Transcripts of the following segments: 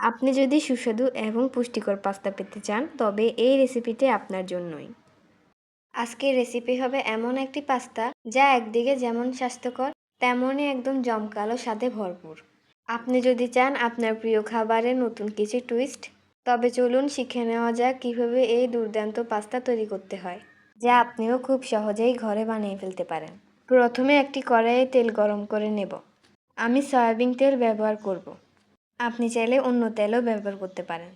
আপনি যদি সুস্বাদু এবং পুষ্টিকর পাস্তা পেতে চান তবে এই রেসিপিটি আপনার জন্যই। আজকের রেসিপি হবে এমন একটি পাস্তা যা একদিকে যেমন স্বাস্থ্যকর তেমনই একদম জমকালো স্বাদে ভরপুর। আপনি যদি চান আপনার প্রিয় খাবারে নতুন কিছু টুইস্ট, তবে চলুন শিখে নেওয়া যাক কীভাবে এই দুর্দান্ত পাস্তা তৈরি করতে হয়, যা আপনিও খুব সহজেই ঘরে বানিয়ে ফেলতে পারেন। প্রথমে একটি কড়াইয়ে তেল গরম করে নেব। আমি সয়াবিন তেল ব্যবহার করব। আপনি চাইলে অন্য তেলও ব্যবহার করতে পারেন।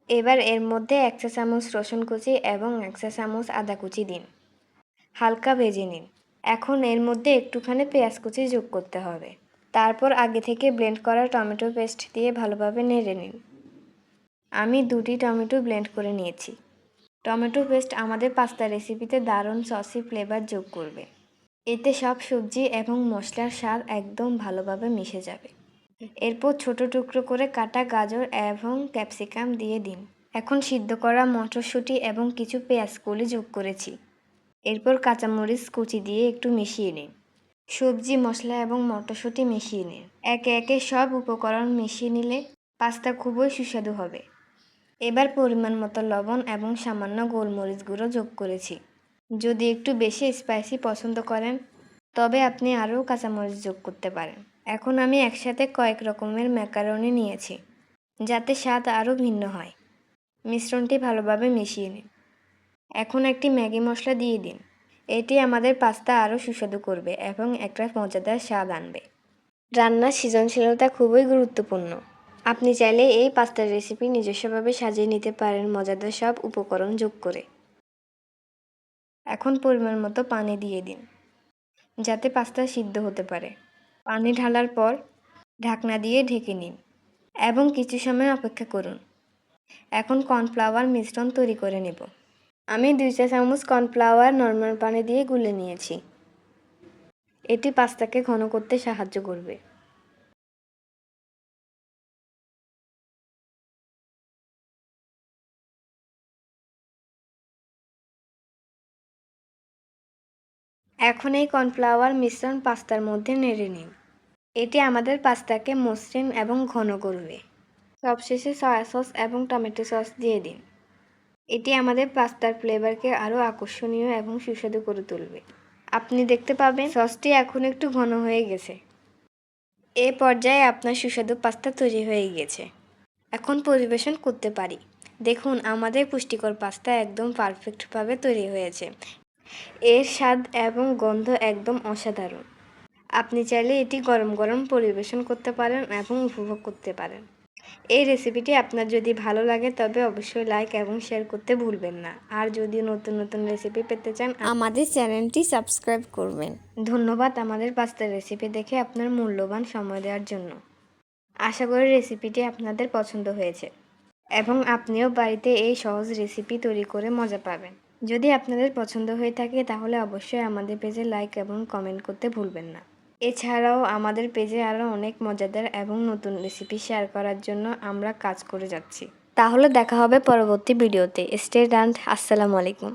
এবার এর মধ্যে 1 চা চামচ রসুন কুচি এবং 1 চা চামচ আদা কুচি দিন। হালকা ভেজে নিন। এখন এর মধ্যে একটুখানি পেঁয়াজ কুচি যোগ করতে হবে। তারপর আগে থেকে ব্লেন্ড করা টমেটো পেস্ট দিয়ে ভালোভাবে নেড়ে নিন। আমি 2টি টমেটো ব্লেন্ড করে নিয়েছি। টমেটো পেস্ট আমাদের পাস্তা রেসিপিতে দারুণ সসি ফ্লেভার যোগ করবে। এতে সব সবজি এবং মশলার স্বাদ একদম ভালোভাবে মিশে যাবে। এরপর ছোট টুকরো করে কাটা গাজর এবং ক্যাপসিকাম দিয়ে দিন। এখন সিদ্ধ করা মটরশুঁটি এবং কিছু পেঁয়াজ কলি যোগ করেছি। এরপর কাঁচামরিচ কুচি দিয়ে একটু মিশিয়ে নিন। সবজি মশলা এবং মটরশুঁটি মিশিয়ে নিন। একে একে সব উপকরণ মিশিয়ে নিলে পাস্তা খুবই সুস্বাদু হবে। এবার পরিমাণ মতো লবণ এবং সামান্য গোলমরিচ গুঁড়ো যোগ করেছি। যদি একটু বেশি স্পাইসি পছন্দ করেন তবে আপনি আরও কাঁচামরিচ যোগ করতে পারেন। এখন আমি একসাথে কয়েক রকমের ম্যাকারনি নিয়েছি যাতে স্বাদ আরও ভিন্ন হয়। মিশ্রণটি ভালোভাবে মিশিয়ে নিন। এখন একটি ম্যাগি মশলা দিয়ে দিন। এটি আমাদের পাস্তা আরও সুস্বাদু করবে এবং একটা মজাদার স্বাদ আনবে। রান্নার সৃজনশীলতা খুবই গুরুত্বপূর্ণ। আপনি চাইলে এই পাস্তার রেসিপি নিজস্বভাবে সাজিয়ে নিতে পারেন মজাদার সব উপকরণ যোগ করে। এখন পরিমাণ মতো পানি দিয়ে দিন যাতে পাস্তা সিদ্ধ হতে পারে। পানি ঢালার পর ঢাকনা দিয়ে ঢেকে নিন এবং কিছু সময় অপেক্ষা করুন। এখন কর্নফ্লাওয়ার মিশ্রণ তৈরি করে নেব। আমি 2 চা চামচ কর্নফ্লাওয়ার নর্মাল পানি দিয়ে গুলে নিয়েছি। এটি পাস্তাকে ঘন করতে সাহায্য করবে। এখন এই কর্নফ্লাওয়ার মিশ্রণ পাস্তার মধ্যে নেড়ে নিন। এটি আমাদের পাস্তাকে মসৃণ এবং ঘন করবে। সবশেষে সয়া সস এবং টমেটো সস দিয়ে দিন। এটি আমাদের পাস্তার ফ্লেভারকে আরও আকর্ষণীয় এবং সুস্বাদু করে তুলবে। আপনি দেখতে পাবেন সসটি এখন একটু ঘন হয়ে গেছে। এ পর্যায়ে আপনার সুস্বাদু পাস্তা তৈরি হয়ে গেছে। এখন পরিবেশন করতে পারি। দেখুন আমাদের পুষ্টিকর পাস্তা একদম পারফেক্টভাবে তৈরি হয়েছে। এর স্বাদ এবং গন্ধ একদম অসাধারণ। আপনি চাইলে এটি গরম গরম পরিবেশন করতে পারেন এবং উপভোগ করতে পারেন। এই রেসিপিটি আপনার যদি ভালো লাগে তবে অবশ্যই লাইক এবং শেয়ার করতে ভুলবেন না। আর যদি নতুন নতুন রেসিপি পেতে চান আমাদের চ্যানেলটি সাবস্ক্রাইব করবেন। ধন্যবাদ আমাদের পাস্তার রেসিপি দেখে আপনার মূল্যবান সময় দেওয়ার জন্য। আশা করি রেসিপিটি আপনাদের পছন্দ হয়েছে এবং আপনিও বাড়িতে এই সহজ রেসিপি তৈরি করে মজা পাবেন। যদি আপনাদের পছন্দ হয়ে থাকে তাহলে অবশ্যই আমাদের পেজে লাইক এবং কমেন্ট করতে ভুলবেন না। এছাড়াও আমাদের পেজে আরও অনেক মজাদার এবং নতুন রেসিপি শেয়ার করার জন্য আমরা কাজ করে যাচ্ছি। তাহলে দেখা হবে পরবর্তী ভিডিওতে। Stay timed. আসসালামু আলাইকুম।